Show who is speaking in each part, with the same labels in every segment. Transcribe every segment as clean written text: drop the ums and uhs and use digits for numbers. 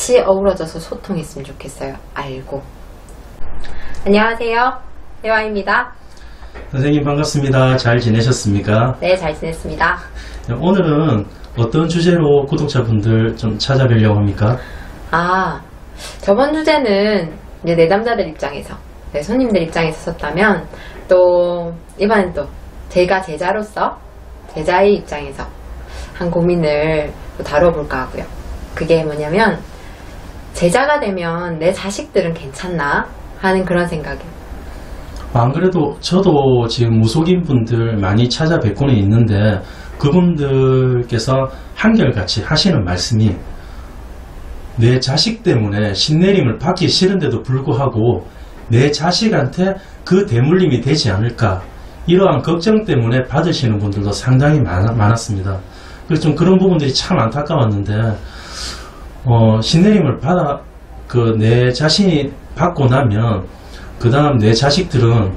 Speaker 1: 같이 어우러져서 소통했으면 좋겠어요. 알고. 안녕하세요. 혜화입니다.
Speaker 2: 선생님 반갑습니다. 잘 지내셨습니까?
Speaker 1: 네, 잘 지냈습니다.
Speaker 2: 오늘은 어떤 주제로 구독자분들 좀 찾아뵈려고 합니까?
Speaker 1: 저번 주제는 이제 내담자들 입장에서, 손님들 입장에서 썼다면, 또 이번엔 또 제가 제자로서 제자의 입장에서 한 고민을 또 다뤄볼까 하고요. 그게 뭐냐면, 제자가 되면 내 자식들은 괜찮나 하는 그런 생각이에요.
Speaker 2: 안 그래도 저도 지금 무속인 분들 많이 찾아뵙고는 있는데, 그분들께서 한결같이 하시는 말씀이, 내 자식 때문에 신내림을 받기 싫은데도 불구하고 내 자식한테 그 대물림이 되지 않을까, 이러한 걱정 때문에 받으시는 분들도 상당히 많았습니다. 그래서 좀 그런 부분들이 참 안타까웠는데, 신내림을 받아 내 자신이 받고 나면 그 다음 내 자식들은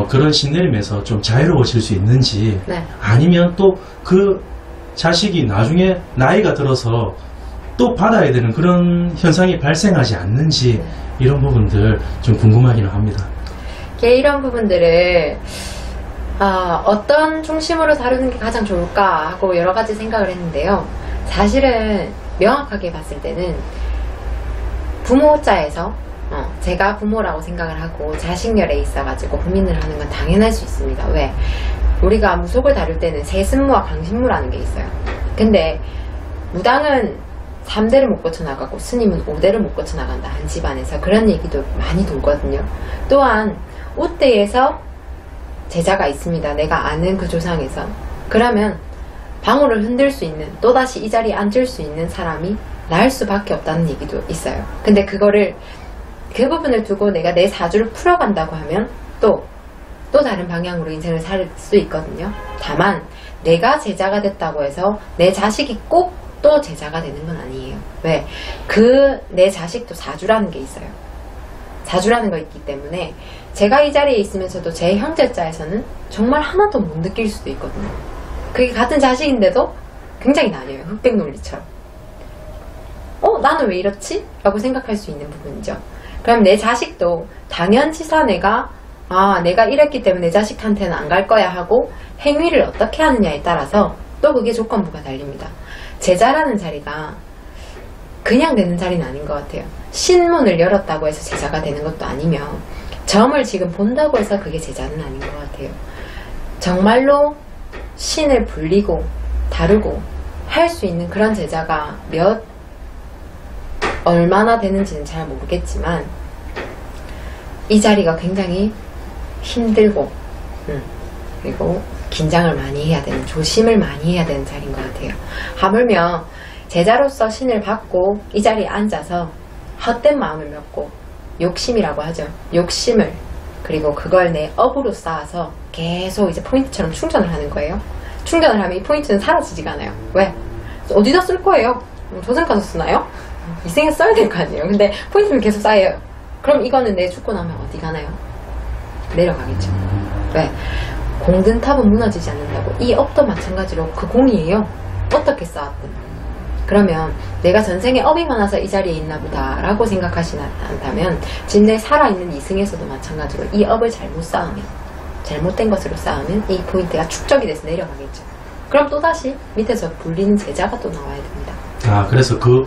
Speaker 2: 그런 신내림에서 좀 자유로워질 수 있는지,
Speaker 1: 네.
Speaker 2: 아니면 또 그 자식이 나중에 나이가 들어서 또 받아야 되는 그런 현상이 발생하지 않는지, 이런 부분들 좀 궁금하기는 합니다.
Speaker 1: 이런 부분들을 어떤 중심으로 다루는 게 가장 좋을까 하고 여러 가지 생각을 했는데요. 사실은 명확하게 봤을 때는 부모자에서 제가 부모라고 생각을 하고 자식열에 있어가지고 고민을 하는 건 당연할 수 있습니다. 왜? 우리가 무속을 다룰 때는 세습무와 강신무라는 게 있어요. 근데 무당은 3대를 못 거쳐나가고 스님은 5대를 못 거쳐나간다, 한 집안에서. 그런 얘기도 많이 돌거든요. 또한 우대에서 제자가 있습니다. 내가 아는 그 조상에서. 그러면 방울을 흔들 수 있는, 또다시 이 자리에 앉을 수 있는 사람이 나을 수밖에 없다는 얘기도 있어요. 근데 그 부분을 두고 내가 내 사주를 풀어간다고 하면 또 다른 방향으로 인생을 살 수 있거든요. 다만 내가 제자가 됐다고 해서 내 자식이 꼭 또 제자가 되는 건 아니에요. 왜? 내 자식도 사주라는 게 있어요. 사주라는 거 있기 때문에 제가 이 자리에 있으면서도 제 형제자에서는 정말 하나도 못 느낄 수도 있거든요. 그게 같은 자식인데도 굉장히 나뉘어요. 흑백 논리처럼. 나는 왜 이렇지? 라고 생각할 수 있는 부분이죠. 그럼 내 자식도 당연치사 내가 이랬기 때문에 내 자식한테는 안 갈 거야 하고 행위를 어떻게 하느냐에 따라서 또 그게 조건부가 달립니다. 제자라는 자리가 그냥 되는 자리는 아닌 것 같아요. 신문을 열었다고 해서 제자가 되는 것도 아니며, 점을 지금 본다고 해서 그게 제자는 아닌 것 같아요. 정말로 신을 불리고 다루고 할 수 있는 그런 제자가 얼마나 되는지는 잘 모르겠지만, 이 자리가 굉장히 힘들고 그리고 긴장을 많이 해야 되는, 조심을 많이 해야 되는 자리인 것 같아요. 하물며 제자로서 신을 받고 이 자리에 앉아서 헛된 마음을 먹고, 욕심이라고 하죠. 욕심을, 그리고 그걸 내 업으로 쌓아서 계속 이제 포인트처럼 충전을 하는 거예요. 충전을 하면 이 포인트는 사라지지가 않아요. 왜? 어디다 쓸 거예요? 조선 가서 쓰나요? 이 생에 써야 될 거 아니에요. 근데 포인트는 계속 쌓여요. 그럼 이거는 내 죽고 나면 어디 가나요? 내려가겠죠. 왜? 공든 탑은 무너지지 않는다고. 이 업도 마찬가지로 그 공이에요. 어떻게 쌓았든. 그러면 내가 전생에 업이 많아서 이 자리에 있나 보다 라고 생각하시지 않다면, 진내 살아있는 이승에서도 마찬가지로 이 업을 잘못 쌓으면, 잘못된 것으로 쌓으면 이 포인트가 축적이 돼서 내려가겠죠. 그럼 또다시 밑에서 불리는 제자가 또 나와야 됩니다.
Speaker 2: 그래서 그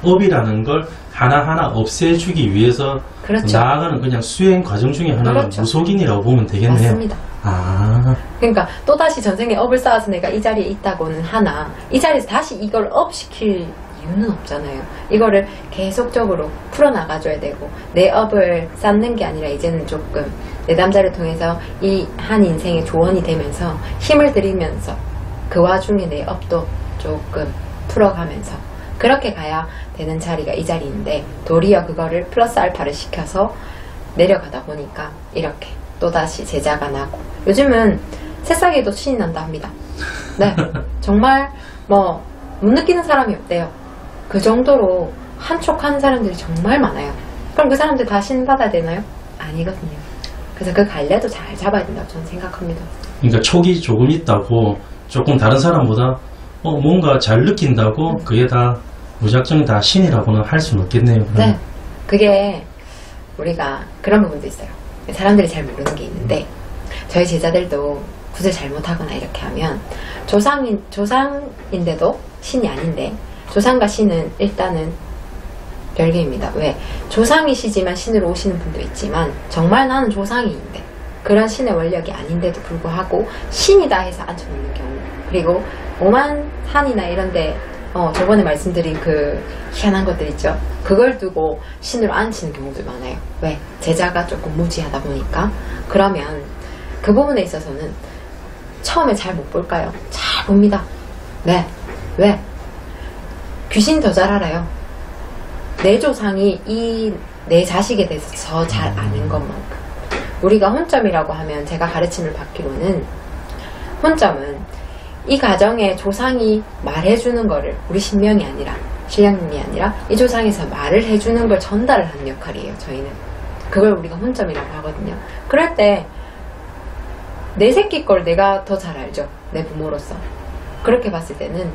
Speaker 2: 업이라는 걸 하나하나 없애주기 위해서,
Speaker 1: 그렇죠.
Speaker 2: 나아가는 그냥 수행 과정 중에 하나가,
Speaker 1: 그렇죠.
Speaker 2: 무속인이라고 보면 되겠네요.
Speaker 1: 맞습니다. 그러니까 또다시 전생에 업을 쌓아서 내가 이 자리에 있다고는 하나, 이 자리에서 다시 이걸 업시킬 이유는 없잖아요. 이거를 계속적으로 풀어나가줘야 되고, 내 업을 쌓는 게 아니라 이제는 조금 내담자를 통해서 이 한 인생의 조언이 되면서 힘을 들이면서 그 와중에 내 업도 조금 풀어가면서 그렇게 가야 되는 자리가 이 자리인데, 도리어 그거를 플러스 알파를 시켜서 내려가다 보니까 이렇게 또다시 제자가 나고, 요즘은 새싹에도 신이 난다 합니다. 네, 정말 못 느끼는 사람이 없대요. 그 정도로 한촉한 사람들이 정말 많아요. 그럼 그 사람들 다 신 받아야 되나요? 아니거든요. 그래서 그 갈래도 잘 잡아야 된다고 저는 생각합니다.
Speaker 2: 그러니까 촉이 조금 있다고 조금 다른 사람보다 뭔가 잘 느낀다고 그게 다 무작정 다 신이라고는 할 수는 없겠네요. 그럼.
Speaker 1: 네. 그게 우리가 그런 부분도 있어요. 사람들이 잘 모르는 게 있는데 저희 제자들도 굿을 잘못하거나 이렇게 하면 조상인데도 신이 아닌데 조상과 신은 일단은 별개입니다. 왜? 조상이시지만 신으로 오시는 분도 있지만 정말 나는 조상이인데 그런 신의 원력이 아닌데도 불구하고 신이다 해서 앉혀놓는 경우, 그리고 오만 산이나 이런데 저번에 말씀드린 그 희한한 것들 있죠. 그걸 두고 신으로 앉히는 경우도 많아요. 왜? 제자가 조금 무지하다 보니까. 그러면 그 부분에 있어서는 처음에 잘 못 볼까요? 잘 봅니다. 네. 왜? 귀신이 더 잘 알아요. 내 조상이 이 내 자식에 대해서 더 잘 아는 것만큼. 우리가 혼점이라고 하면 제가 가르침을 받기로는 혼점은 이 가정의 조상이 말해주는 거를 우리 신명이 아니라 신령님이 아니라 이 조상에서 말을 해주는 걸 전달을 하는 역할이에요. 저희는 그걸 우리가 혼점이라고 하거든요. 그럴 때 내 새끼 걸 내가 더 잘 알죠. 내 부모로서. 그렇게 봤을 때는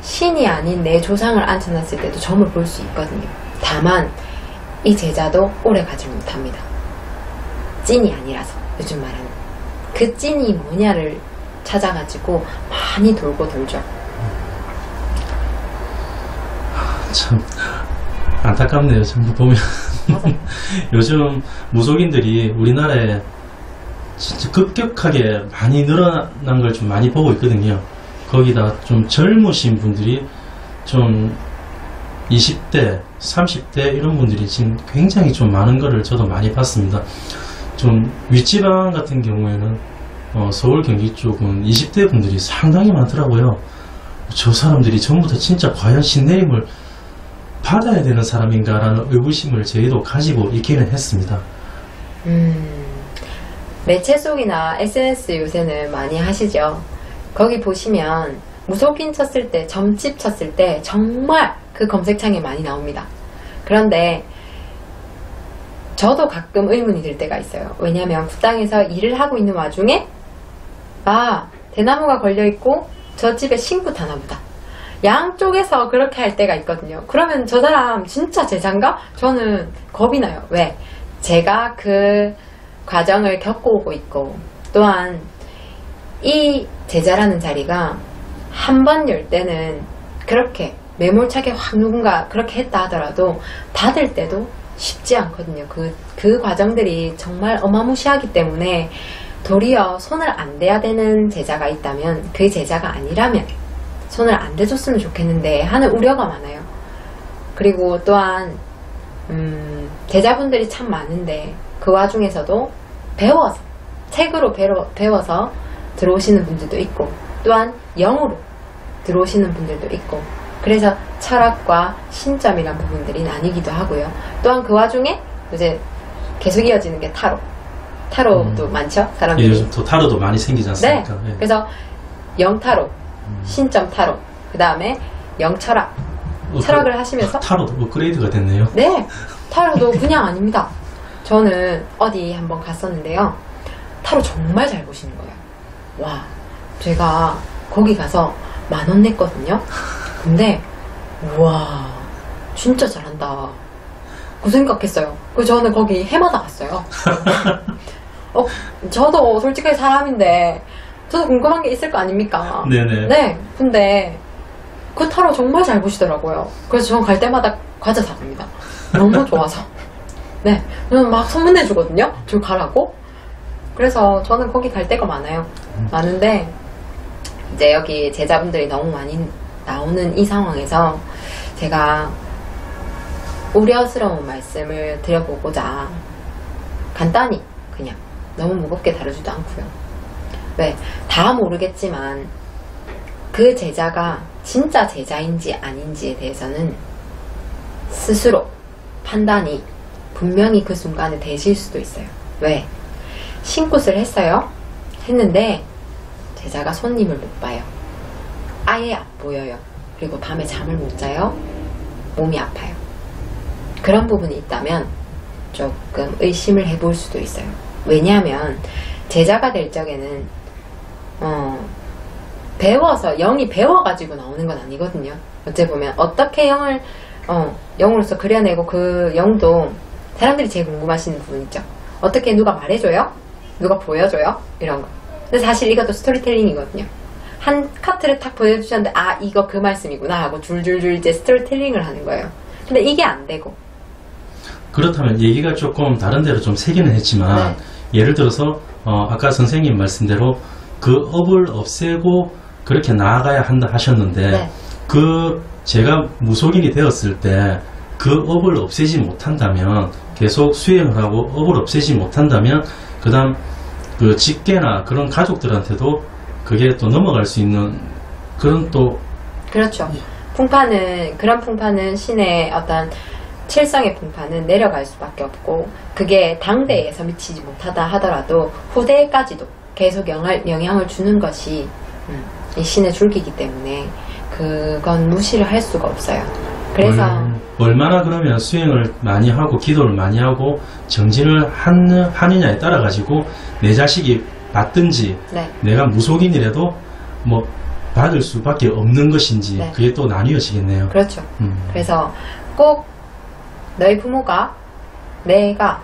Speaker 1: 신이 아닌 내 조상을 앉혀놨을 때도 점을 볼 수 있거든요. 다만 이 제자도 오래 가지 못합니다. 찐이 아니라서. 요즘 말하는 그 찐이 뭐냐를 찾아가지고 많이 돌고 돌죠.
Speaker 2: 참 안타깝네요. 전부 보면 요즘 무속인들이 우리나라에 진짜 급격하게 많이 늘어난 걸 좀 많이 보고 있거든요. 거기다 좀 젊으신 분들이 좀 20대, 30대 이런 분들이 지금 굉장히 좀 많은 거를 저도 많이 봤습니다. 좀 윗지방 같은 경우에는 서울 경기 쪽은 20대 분들이 상당히 많더라고요. 저 사람들이 전부 다 진짜 과연 신내림을 받아야 되는 사람인가라는 의구심을 저희도 가지고 있기는 했습니다.
Speaker 1: 매체 속이나 SNS 요새는 많이 하시죠. 거기 보시면 무속인 쳤을 때, 점집 쳤을 때 정말 그 검색창에 많이 나옵니다. 그런데 저도 가끔 의문이 들 때가 있어요. 왜냐하면 구땅에서 일을 하고 있는 와중에 대나무가 걸려있고 저 집에 신고 타나보다. 양쪽에서 그렇게 할 때가 있거든요. 그러면 저 사람 진짜 제자인가? 저는 겁이 나요. 왜? 제가 그 과정을 겪어오고 있고 또한 이 제자라는 자리가 한 번 열 때는 그렇게 매몰차게 확 누군가 그렇게 했다 하더라도 받을 때도 쉽지 않거든요. 그 과정들이 정말 어마무시하기 때문에 도리어 손을 안 대야 되는 제자가 있다면 그 제자가 아니라면 손을 안 대줬으면 좋겠는데 하는 우려가 많아요. 그리고 또한 제자분들이 참 많은데 그 와중에서도 배워서 책으로 배워서 들어오시는 분들도 있고 또한 영으로 들어오시는 분들도 있고 그래서 철학과 신점이란 부분들이 나뉘기도 하고요. 또한 그 와중에 이제 계속 이어지는 게 타로도 많죠. 사람들이.
Speaker 2: 요즘 또 타로도 많이 생기지 않습니까?
Speaker 1: 네. 그래서 영타로, 신점 타로, 그 다음에 영철학, 철학을 하시면서
Speaker 2: 타로도 업그레이드가 됐네요.
Speaker 1: 네, 타로도 그냥 아닙니다. 저는 어디 한번 갔었는데요. 타로 정말 잘 보시는 거예요. 와, 제가 거기 가서 10,000원 냈거든요. 근데 우와 진짜 잘한다 그 생각했어요. 그래서 저는 거기 해마다 갔어요. 저도 솔직하게 사람인데 저도 궁금한 게 있을 거 아닙니까?
Speaker 2: 네네.
Speaker 1: 네, 근데 그 타로 정말 잘 보시더라고요. 그래서 저는 갈 때마다 과자 사갑니다. 너무 좋아서. 네, 저는 막 소문내주거든요. 저 가라고. 그래서 저는 거기 갈 때가 많은데 이제 여기 제자분들이 너무 많이 나오는 이 상황에서 제가 우려스러운 말씀을 드려보고자 간단히 그냥 너무 무겁게 다루지도 않고요. 왜? 다 모르겠지만 그 제자가 진짜 제자인지 아닌지에 대해서는 스스로 판단이 분명히 그 순간에 되실 수도 있어요. 왜? 신굿을 했어요. 했는데 제자가 손님을 못 봐요. 아예 안 보여요. 그리고 밤에 잠을 못 자요. 몸이 아파요. 그런 부분이 있다면 조금 의심을 해볼 수도 있어요. 왜냐하면 제자가 될 적에는 배워서, 영이 배워가지고 나오는 건 아니거든요. 어째 보면 어떻게 영으로서 그려내고, 그 영도 사람들이 제일 궁금하시는 부분 있죠. 어떻게 누가 말해줘요? 누가 보여줘요? 이런 거. 근데 사실 이것도 스토리텔링이거든요. 한 카트를 탁 보여주셨는데, 아, 이거 그 말씀이구나 하고 줄줄줄 이제 스토리텔링을 하는 거예요. 근데 이게 안 되고.
Speaker 2: 그렇다면 얘기가 조금 다른 데로 좀 새기는 했지만, 예를 들어서 아까 선생님 말씀대로 그 업을 없애고 그렇게 나아가야 한다 하셨는데, 그 제가 무속인이 되었을 때 그 업을 없애지 못한다면, 계속 수행을 하고 업을 없애지 못한다면, 그 다음 그 직계나 그런 가족들한테도 그게 또 넘어갈 수 있는 그런 또.
Speaker 1: 그렇죠. 그런 풍파는 신의 어떤 칠성의 풍파는 내려갈 수밖에 없고, 그게 당대에서 미치지 못하다 하더라도 후대까지도 계속 영향을 주는 것이 이 신의 줄기이기 때문에 그건 무시를 할 수가 없어요. 그래서
Speaker 2: 얼마나 그러면 수행을 많이 하고 기도를 많이 하고 정진을 하느냐에 따라 가지고 내 자식이 받든지 내가 무속인이라도 뭐 받을 수밖에 없는 것인지 그게 또 나뉘어지겠네요.
Speaker 1: 그렇죠. 그래서 꼭 너희 부모가, 내가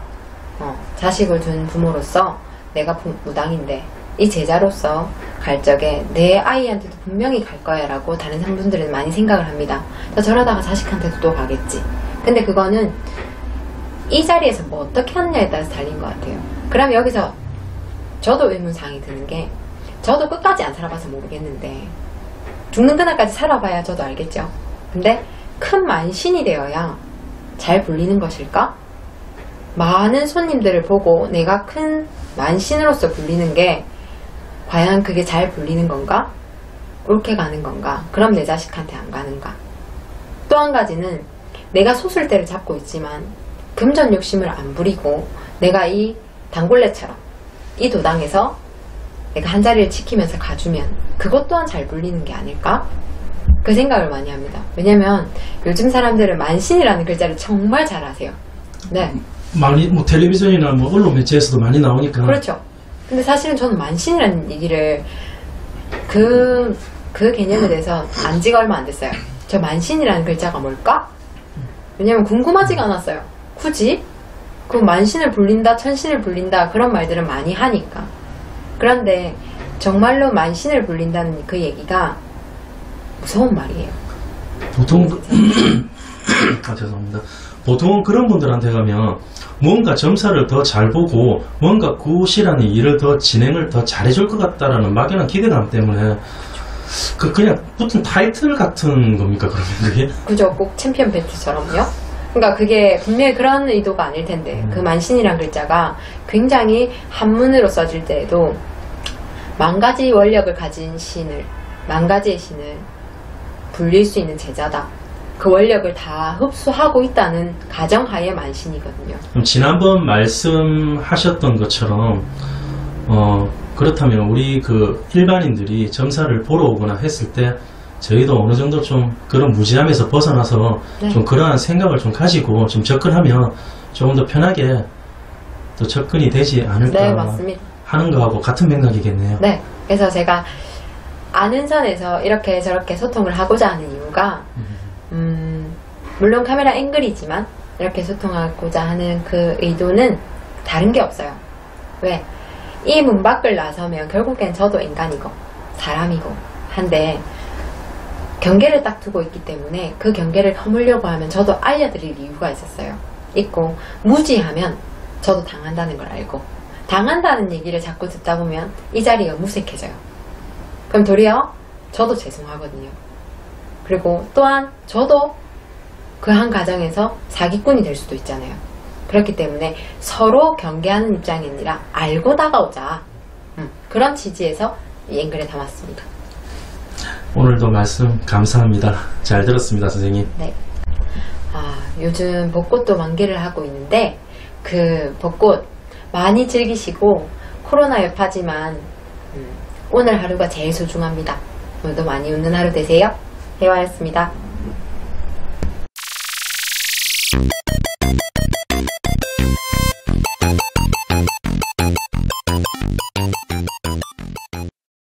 Speaker 1: 자식을 둔 부모로서 내가 무당인데 이 제자로서 갈 적에 내 아이한테도 분명히 갈 거야 라고 다른 상분들은 많이 생각을 합니다. 저러다가 자식한테도 또 가겠지. 근데 그거는 이 자리에서 뭐 어떻게 하느냐에 따라서 달린 것 같아요. 그럼 여기서 저도 의문사항이 드는 게, 저도 끝까지 안 살아봐서 모르겠는데 죽는 그날까지 살아봐야 저도 알겠죠. 근데 큰 만신이 되어야 잘 불리는 것일까? 많은 손님들을 보고 내가 큰 만신으로서 불리는 게 과연 그게 잘 불리는 건가? 옳게 가는 건가? 그럼 내 자식한테 안 가는가? 또 한 가지는 내가 소술대를 잡고 있지만 금전 욕심을 안 부리고 내가 이 단골레처럼 이 도당에서 내가 한 자리를 지키면서 가주면 그것 또한 잘 불리는 게 아닐까? 그 생각을 많이 합니다. 왜냐면 요즘 사람들은 만신이라는 글자를 정말 잘 아세요. 네.
Speaker 2: 많이 뭐 텔레비전이나 뭐 언론 매체에서도 많이 나오니까.
Speaker 1: 그렇죠. 근데 사실은 저는 만신이라는 얘기를 그 개념에 대해서 안 지가 얼마 안 됐어요. 저 만신이라는 글자가 뭘까? 왜냐면 궁금하지가 않았어요. 굳이? 그 만신을 불린다, 천신을 불린다 그런 말들은 많이 하니까. 그런데 정말로 만신을 불린다는 그 얘기가 무서운 말이에요.
Speaker 2: 보통 죄송합니다. 보통 그런 분들한테 가면 뭔가 점사를 더 잘 보고 뭔가 굿이라는 일을 더 진행을 더 잘해줄 것 같다라는 막연한 기대감 때문에 그냥 붙은 타이틀 같은 겁니까, 그러면 그게?
Speaker 1: 그죠. 꼭 챔피언 벨트처럼요. 그러니까 그게 분명히 그런 의도가 아닐 텐데 그 만신이란 글자가 굉장히 한문으로 써질 때에도 만 가지 원력을 가진 신을, 만 가지의 신을 불릴 수 있는 제자다. 그 원력을 다 흡수하고 있다는 가정하에 만신이거든요.
Speaker 2: 그럼 지난번 말씀하셨던 것처럼 그렇다면 우리 그 일반인들이 점사를 보러 오거나 했을 때 저희도 어느 정도 좀 그런 무지함에서 벗어나서 좀 그러한 생각을 좀 가지고 좀 접근하면 조금 더 편하게 또 접근이 되지 않을까
Speaker 1: 맞습니다.
Speaker 2: 하는 거하고 같은 맥락이겠네요.
Speaker 1: 네. 그래서 제가 아는 선에서 이렇게 저렇게 소통을 하고자 하는 이유가 물론 카메라 앵글이지만 이렇게 소통하고자 하는 그 의도는 다른 게 없어요. 왜? 이 문 밖을 나서면 결국엔 저도 인간이고 사람이고 한데 경계를 딱 두고 있기 때문에 그 경계를 허물려고 하면 저도 알려드릴 이유가 있고 무지하면 저도 당한다는 걸 알고 당한다는 얘기를 자꾸 듣다 보면 이 자리가 무색해져요. 그럼 도리어 저도 죄송하거든요. 그리고 또한 저도 그 한 가정에서 사기꾼이 될 수도 있잖아요. 그렇기 때문에 서로 경계하는 입장이 아니라 알고 다가오자. 그런 취지에서 이 앵글에 담았습니다.
Speaker 2: 오늘도 말씀 감사합니다. 잘 들었습니다, 선생님.
Speaker 1: 네. 요즘 벚꽃도 만개를 하고 있는데 그 벚꽃 많이 즐기시고 코로나 여파지만 오늘 하루가 제일 소중합니다. 오늘도 많이 웃는 하루 되세요. 대화였습니다.